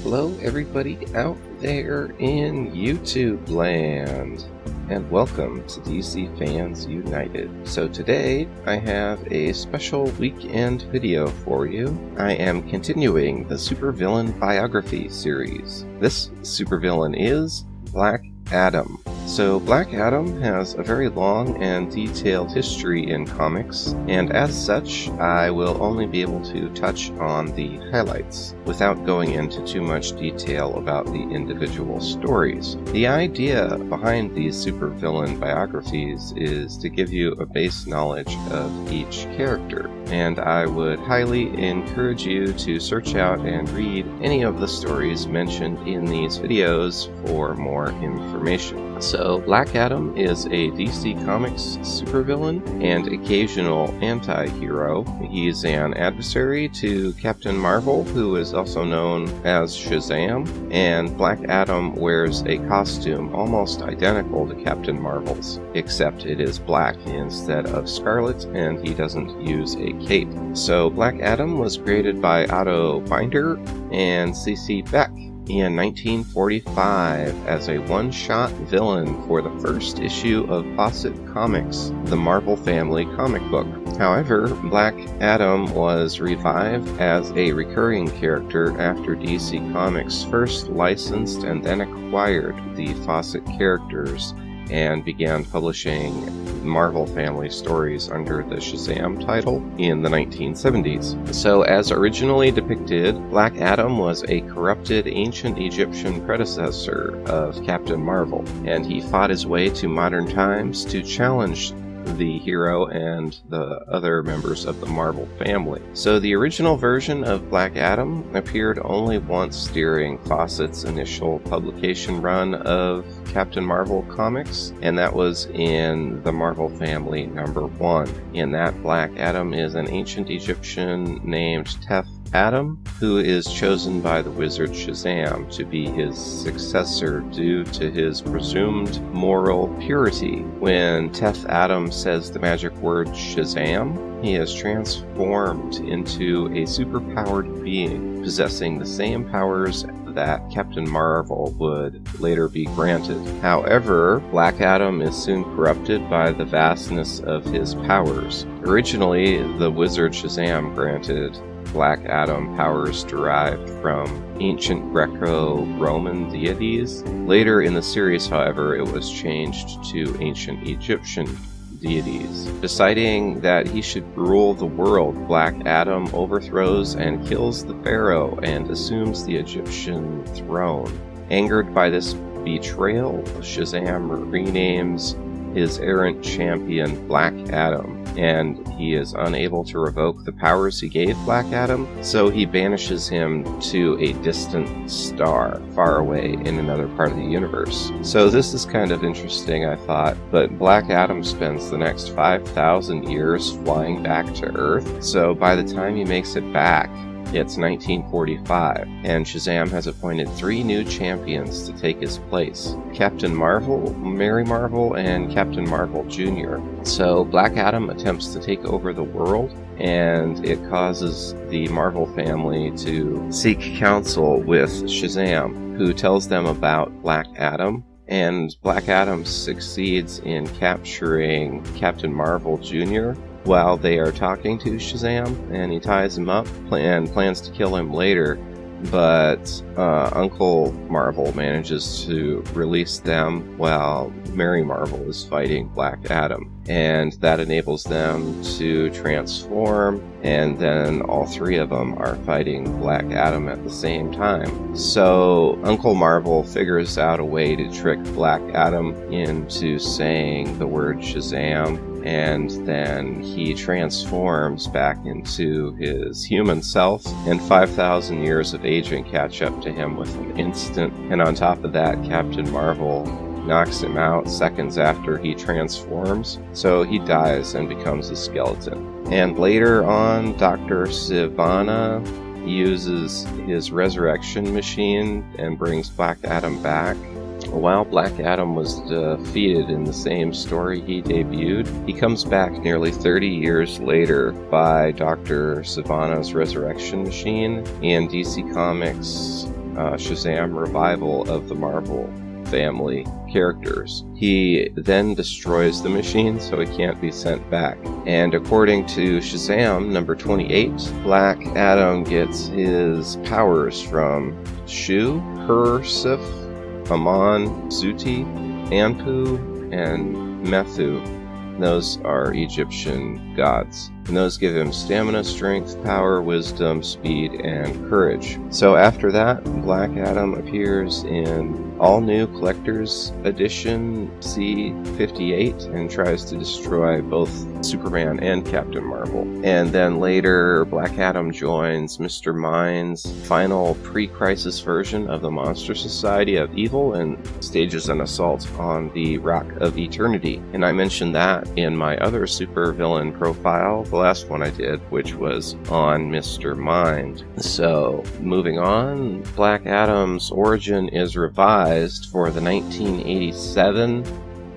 Hello everybody out there in YouTube land, and welcome to DC Fans United. So today I have a special weekend video for you. I am continuing the supervillain biography series. This supervillain is Black Adam. So Black Adam has a very long and detailed history in comics, and as such, I will only be able to touch on the highlights without going into too much detail about the individual stories. The idea behind these supervillain biographies is to give you a base knowledge of each character, and I would highly encourage you to search out and read any of the stories mentioned in these videos for more information. So, Black Adam is a DC Comics supervillain and occasional anti-hero. He's an adversary to Captain Marvel, who is also known as Shazam, and Black Adam wears a costume almost identical to Captain Marvel's, except it is black instead of scarlet, and he doesn't use a cape. So, Black Adam was created by Otto Binder and C.C. Beck in 1945 as a one-shot villain for the first issue of Fawcett Comics, the Marvel Family comic book. However, Black Adam was revived as a recurring character after DC Comics first licensed and then acquired the Fawcett characters and began publishing Marvel Family stories under the Shazam title in the 1970s. So, as originally depicted, Black Adam was a corrupted ancient Egyptian predecessor of Captain Marvel, and he fought his way to modern times to challenge the hero and the other members of the Marvel family. So the original version of Black Adam appeared only once during Fawcett's initial publication run of Captain Marvel comics, and that was in the Marvel Family #1. In that, Black Adam is an ancient Egyptian named Teth-Adam, who is chosen by the wizard Shazam to be his successor due to his presumed moral purity. When Teth-Adam says the magic word Shazam, he is transformed into a superpowered being, possessing the same powers that Captain Marvel would later be granted. However, Black Adam is soon corrupted by the vastness of his powers. Originally, the wizard Shazam granted Black Adam powers derived from ancient Greco-Roman deities. Later in the series, however, it was changed to ancient Egyptian deities. Deciding that he should rule the world, Black Adam overthrows and kills the pharaoh and assumes the Egyptian throne. Angered by this betrayal, Shazam renames his errant champion Black Adam, and he is unable to revoke the powers he gave Black Adam, so he banishes him to a distant star far away in another part of the universe. So this is kind of interesting, I thought, but Black Adam spends the next 5,000 years flying back to Earth, so by the time he makes it back, it's 1945, and Shazam has appointed 3 new champions to take his place: Captain Marvel, Mary Marvel, and Captain Marvel Jr. So Black Adam attempts to take over the world, and it causes the Marvel family to seek counsel with Shazam, who tells them about Black Adam. And Black Adam succeeds in capturing Captain Marvel Jr. while they are talking to Shazam, and he ties him up and plans to kill him later, but Uncle Marvel manages to release them while Mary Marvel is fighting Black Adam, and that enables them to transform, and then all 3 of them are fighting Black Adam at the same time. So Uncle Marvel figures out a way to trick Black Adam into saying the word Shazam, and then he transforms back into his human self, and 5,000 years of aging catch up to him with an instant, and on top of that, Captain Marvel knocks him out seconds after he transforms, so he dies and becomes a skeleton. And later on, Dr. Sivana uses his resurrection machine and brings Black Adam back. While Black Adam was defeated in the same story he debuted, he comes back nearly 30 years later by Dr. Sivana's resurrection machine in DC Comics Shazam revival of the Marvel family characters. He then destroys the machine so he can't be sent back. And according to Shazam number 28, Black Adam gets his powers from Shu, Persif, Aman, Zuti, Anpu, and Methu. Those are Egyptian gods. And those give him stamina, strength, power, wisdom, speed, and courage. So after that, Black Adam appears in all new Collector's Edition C58 and tries to destroy both Superman and Captain Marvel. And then later, Black Adam joins Mr. Mind's final pre-crisis version of the Monster Society of Evil and stages an assault on the Rock of Eternity. And I mentioned that in my other supervillain profile, the last one I did, which was on Mr. Mind. So, moving on, Black Adam's origin is revised for the 1987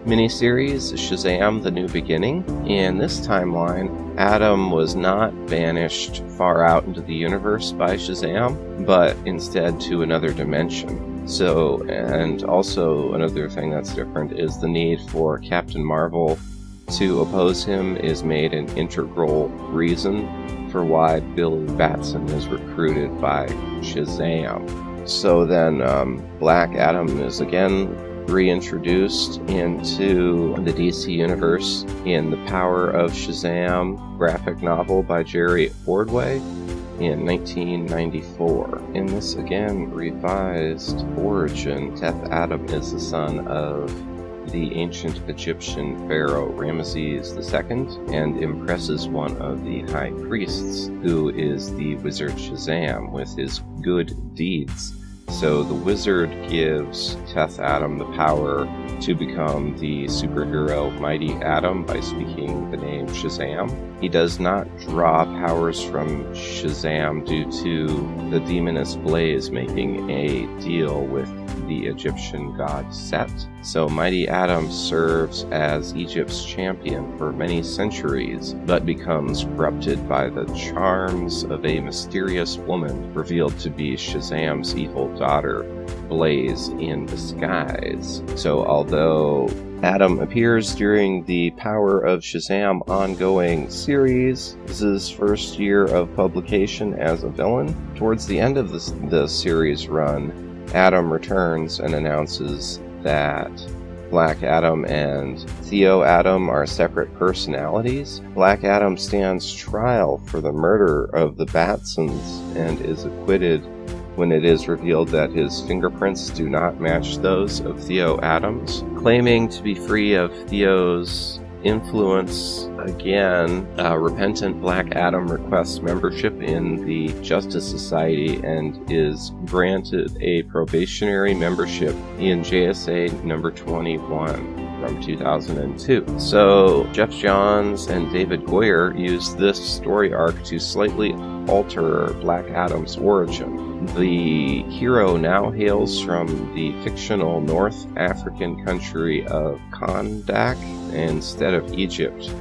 miniseries Shazam: The New Beginning. In this timeline, Adam was not banished far out into the universe by Shazam, but instead to another dimension. So, and also another thing that's different is the need for Captain Marvel to oppose him is made an integral reason for why Billy Batson is recruited by Shazam. So then Black Adam is again reintroduced into the DC Universe in The Power of Shazam graphic novel by Jerry Ordway in 1994. In this again revised origin, Teth-Adam is the son of the ancient Egyptian pharaoh Ramesses II and impresses one of the high priests, who is the wizard Shazam, with his good deeds. So the wizard gives Teth-Adam the power to become the superhero Mighty Atom by speaking the name Shazam. He does not draw powers from Shazam due to the demoness Blaze making a deal with the Egyptian god Set. So Mighty Atom serves as Egypt's champion for many centuries, but becomes corrupted by the charms of a mysterious woman revealed to be Shazam's evil daughter, Blaze, in disguise. So although Adam appears during the Power of Shazam ongoing series, this is his first year of publication as a villain. Towards the end of the series run, Adam returns and announces that Black Adam and Teth-Adam are separate personalities. Black Adam stands trial for the murder of the Batsons and is acquitted when it is revealed that his fingerprints do not match those of Teth-Adam's. Claiming to be free of Theo's influence, again, repentant Black Adam requests membership in the Justice Society and is granted a probationary membership in JSA number 21 from 2002. So Geoff Johns and David Goyer used this story arc to slightly alter Black Adam's origin. The hero now hails from the fictional North African country of Kondak instead of Egypt,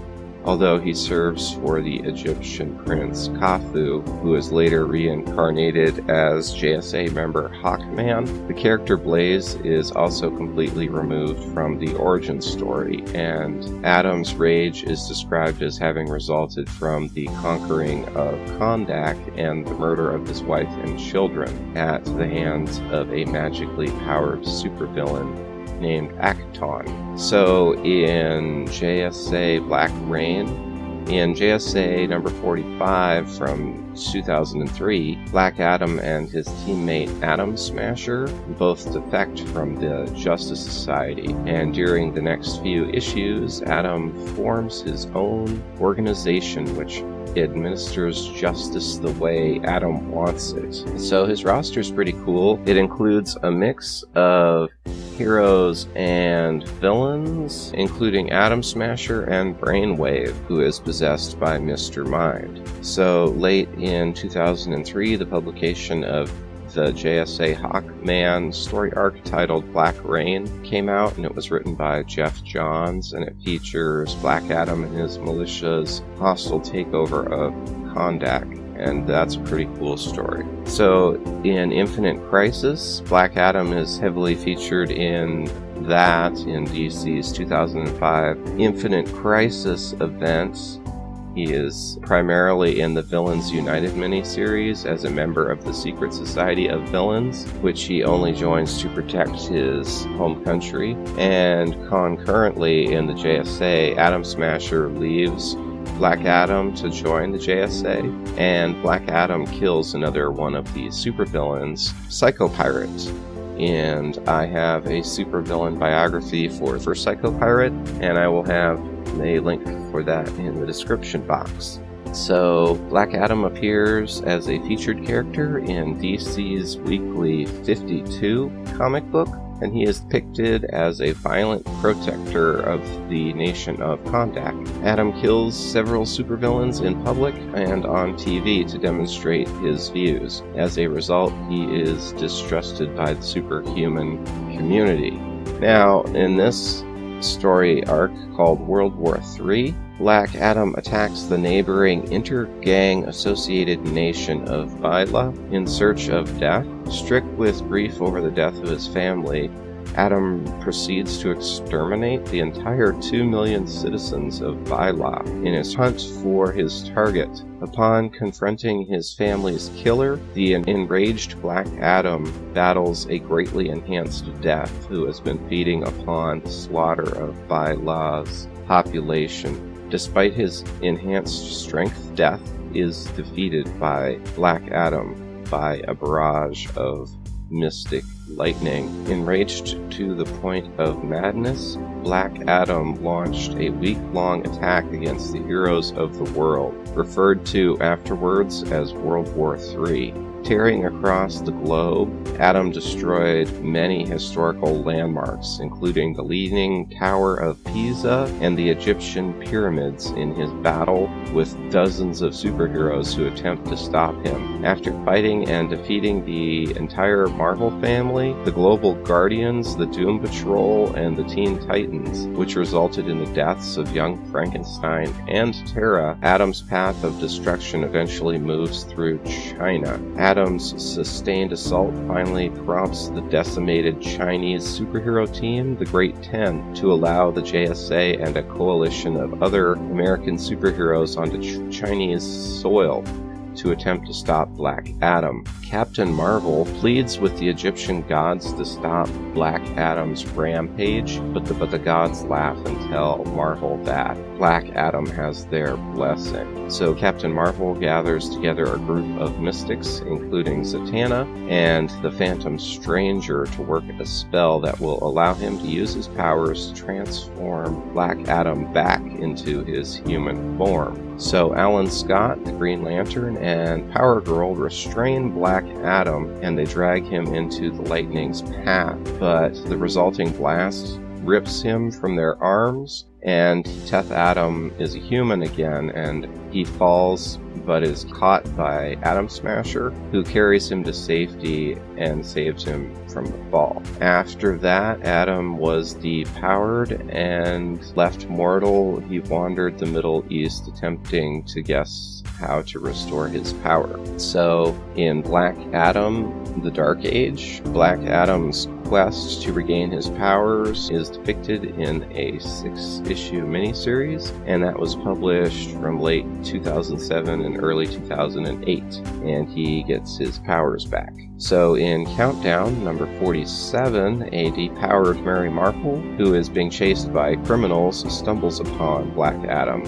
although he serves for the Egyptian prince Khafu, who is later reincarnated as JSA member Hawkman. The character Blaze is also completely removed from the origin story, and Adam's rage is described as having resulted from the conquering of Kondak and the murder of his wife and children at the hands of a magically powered supervillain named Acton. So in JSA Black Rain, in JSA number 45 from 2003, Black Adam and his teammate Atom Smasher both defect from the Justice Society, and during the next few issues, Adam forms his own organization which administers justice the way Adam wants it. So his roster is pretty cool. It includes a mix of heroes and villains, including Atom Smasher and Brainwave, who is possessed by Mr. Mind. So late in 2003, the publication of the JSA Hawkman story arc titled Black Rain came out, and it was written by Geoff Johns, and it features Black Adam and his militia's hostile takeover of Kondak and that's a pretty cool story. So in Infinite Crisis, Black Adam is heavily featured in that in DC's 2005 Infinite Crisis event. He is primarily in the Villains United miniseries as a member of the Secret Society of Villains, which he only joins to protect his home country. And concurrently in the JSA, Atom Smasher leaves Black Adam to join the JSA, and Black Adam kills another one of the supervillains, Psycho Pirate. And I have a supervillain biography for Psycho Pirate, and I will have a link for that in the description box. So, Black Adam appears as a featured character in DC's weekly 52 comic book, and he is depicted as a violent protector of the nation of Kondak. Adam kills several supervillains in public and on TV to demonstrate his views. As a result, he is distrusted by the superhuman community. Now, in this story arc called World War III, Black Adam attacks the neighboring inter-gang associated nation of Baila in search of death. Strict with grief over the death of his family, Adam proceeds to exterminate the entire 2 million citizens of Baila in his hunt for his target. Upon confronting his family's killer, the enraged Black Adam battles a greatly enhanced Death who has been feeding upon the slaughter of Baila's population. Despite his enhanced strength, Death is defeated by Black Adam by a barrage of mystic lightning. Enraged to the point of madness, Black Adam launched a week-long attack against the heroes of the world, referred to afterwards as World War III. Tearing across the globe, Adam destroyed many historical landmarks, including the Leaning Tower of Pisa and the Egyptian pyramids, in his battle with dozens of superheroes who attempt to stop him. After fighting and defeating the entire Marvel family, the Global Guardians, the Doom Patrol, and the Teen Titans, which resulted in the deaths of young Frankenstein and Terra, Adam's path of destruction eventually moves through China. Adam's sustained assault finally prompts the decimated Chinese superhero team, the Great Ten, to allow the JSA and a coalition of other American superheroes onto Chinese soil to attempt to stop Black Adam. Captain Marvel pleads with the Egyptian gods to stop Black Adam's rampage, but the gods laugh and tell Marvel that Black Adam has their blessing. So Captain Marvel gathers together a group of mystics, including Zatanna and the Phantom Stranger, to work a spell that will allow him to use his powers to transform Black Adam back into his human form. So Alan Scott, the Green Lantern, and Power Girl restrain Black Adam, and they drag him into the Lightning's path, but the resulting blast rips him from their arms, and Teth-Adam is a human again, and he falls but is caught by Atom Smasher, who carries him to safety and saves him from the fall. After that, Adam was depowered and left mortal. He wandered the Middle East attempting to guess how to restore his power. So, in Black Adam, the Dark Age, Black Adam's quest to regain his powers is depicted in a 6-issue miniseries, and that was published from late 2007 and early 2008, and he gets his powers back. So in Countdown, number 47, a depowered Mary Marple, who is being chased by criminals, stumbles upon Black Adam,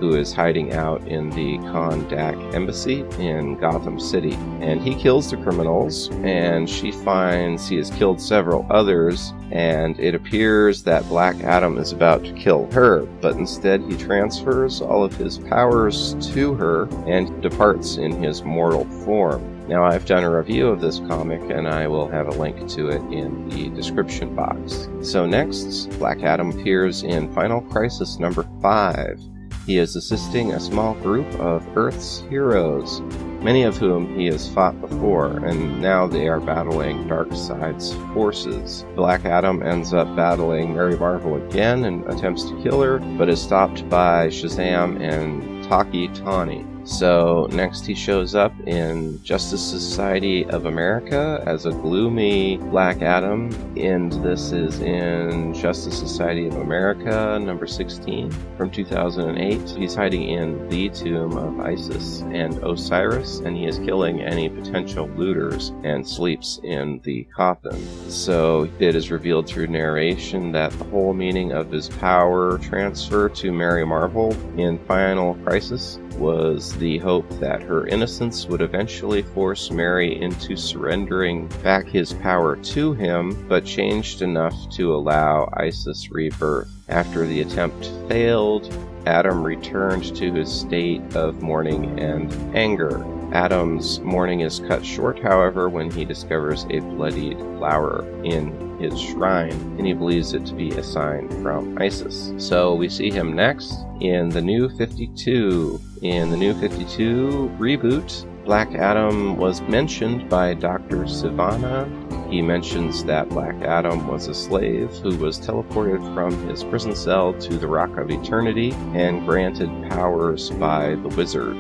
who is hiding out in the Kondak embassy in Gotham City. And he kills the criminals, and she finds he has killed several others, and it appears that Black Adam is about to kill her, but instead he transfers all of his powers to her and departs in his mortal form. Now, I've done a review of this comic, and I will have a link to it in the description box. So next, Black Adam appears in Final Crisis number 5. He is assisting a small group of Earth's heroes, many of whom he has fought before, and now they are battling Darkseid's forces. Black Adam ends up battling Mary Marvel again and attempts to kill her, but is stopped by Shazam and Taki Tani. So next he shows up in Justice Society of America as a gloomy Black Adam, and this is in Justice Society of America number 16 from 2008. He's hiding in the tomb of Isis and Osiris, and he is killing any potential looters and sleeps in the coffin. So it is revealed through narration that the whole meaning of his power transfer to Mary Marvel in Final Crisis was the hope that her innocence would eventually force Mary into surrendering back his power to him, but changed enough to allow Isis rebirth. After the attempt failed, Adam returned to his state of mourning and anger. Adam's mourning is cut short, however, when he discovers a bloodied flower in his shrine, and he believes it to be a sign from Isis. So we see him next in the New 52. In the New 52 reboot, Black Adam was mentioned by Dr. Sivana. He mentions that Black Adam was a slave who was teleported from his prison cell to the Rock of Eternity and granted powers by the Wizard.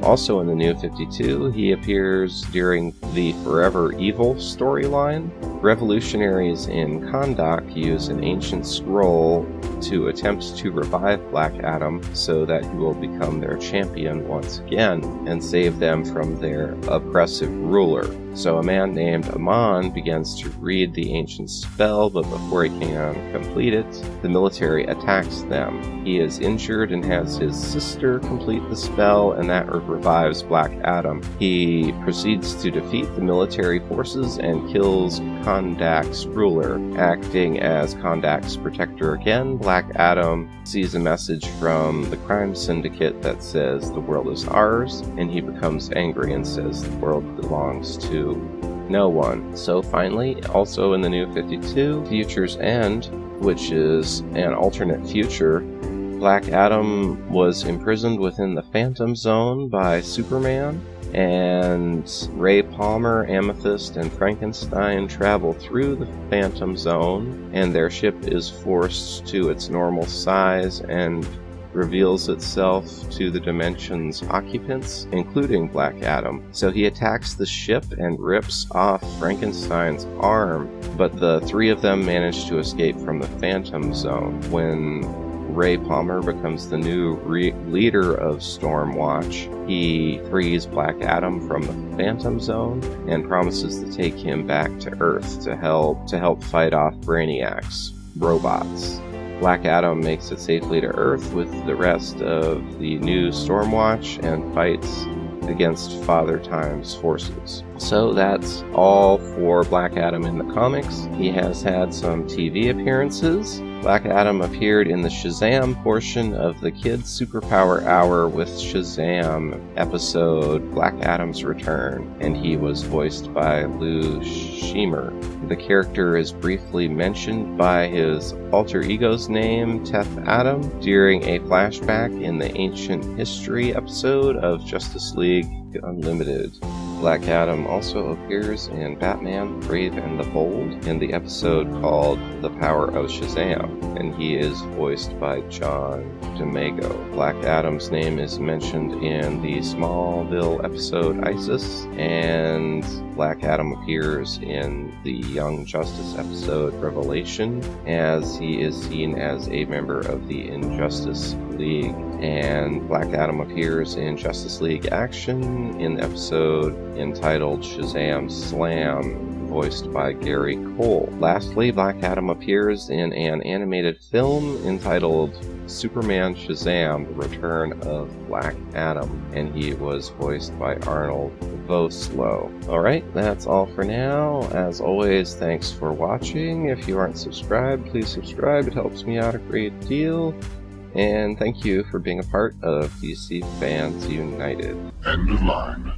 Also in the New 52, he appears during the Forever Evil storyline. Revolutionaries in Kahndaq use an ancient scroll to attempt to revive Black Adam so that he will become their champion once again and save them from their oppressive ruler. So a man named Amon begins to read the ancient spell, but before he can complete it, the military attacks them. He is injured and has his sister complete the spell, and that revives Black Adam. He proceeds to defeat the military forces and kills Kahndaq's ruler. Acting as Kahndaq's protector again, Black Adam sees a message from the crime syndicate that says the world is ours, and he becomes angry and says the world belongs to no one. So finally, also in the New 52, Future's End, which is an alternate future, Black Adam was imprisoned within the Phantom Zone by Superman, and Ray Palmer, Amethyst, and Frankenstein travel through the Phantom Zone, and their ship is forced to its normal size and reveals itself to the Dimension's occupants, including Black Adam. So he attacks the ship and rips off Frankenstein's arm, but the three of them manage to escape from the Phantom Zone. When Ray Palmer becomes the new leader of Stormwatch, he frees Black Adam from the Phantom Zone and promises to take him back to Earth to help fight off Brainiac's robots. Black Adam makes it safely to Earth with the rest of the new Stormwatch and fights against Father Time's forces. So that's all for Black Adam in the comics. He has had some TV appearances. Black Adam appeared in the Shazam portion of the Kids Superpower Hour with Shazam episode Black Adam's Return, and he was voiced by Lou Scheimer. The character is briefly mentioned by his alter ego's name, Teth-Adam, during a flashback in the Ancient History episode of Justice League Unlimited. Black Adam also appears in Batman, Brave and the Bold in the episode called The Power of Shazam, and he is voiced by John DeMago. Black Adam's name is mentioned in the Smallville episode Isis, and Black Adam appears in the Young Justice episode Revelation, as he is seen as a member of the Injustice League. And Black Adam appears in Justice League Action in the episode entitled Shazam Slam, voiced by Gary Cole. Lastly, Black Adam appears in an animated film entitled Superman Shazam, The Return of Black Adam, and he was voiced by Arnold Vosloo. Alright, that's all for now. As always, thanks for watching. If you aren't subscribed, please subscribe. It helps me out a great deal. And thank you for being a part of DC Fans United. End of line.